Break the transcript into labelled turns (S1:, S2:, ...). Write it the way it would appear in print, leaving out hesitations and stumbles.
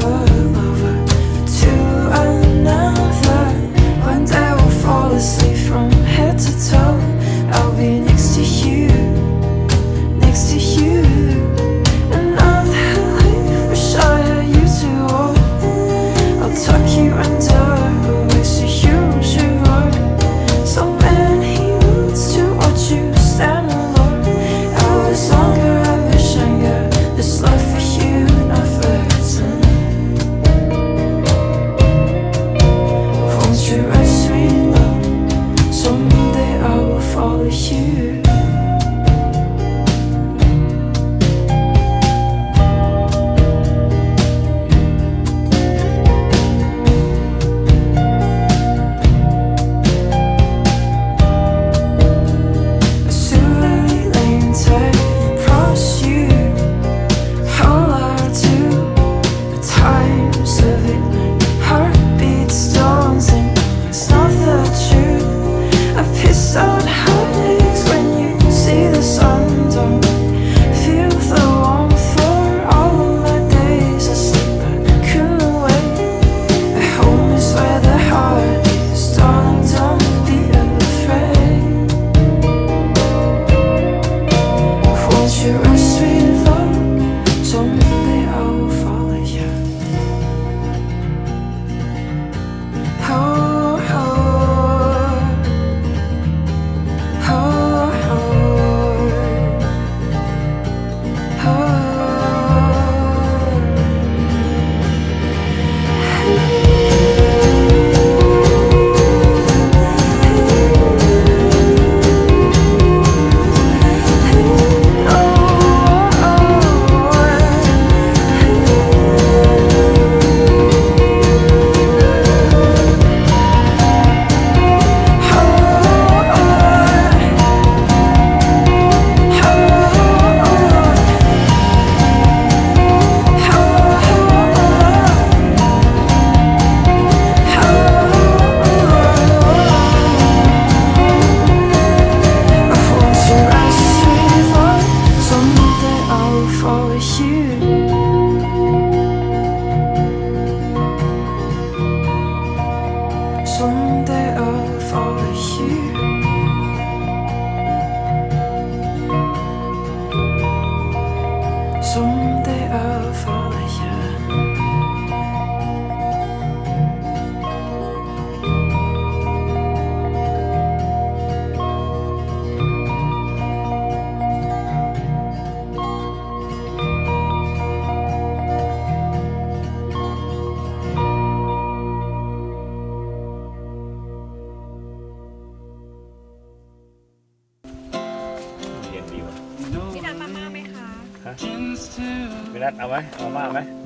S1: lover, lover to another. One day we'll fall asleep from head to toe. I'll be next to you, next to you. Another life, wish I had you to hold. I'll tuck you under a waist so you shiver. So many roads to watch you stand alone. Hours longer, I wish I got this love for you, not flirting. Won't you rest, sweet love? Someday I will follow you. Someday I'll follow you. Someday I'll follow you.
S2: พี่นัทมาม่าไหมคะ
S3: ฮะพี่นัทเอาไหมเอามาไหม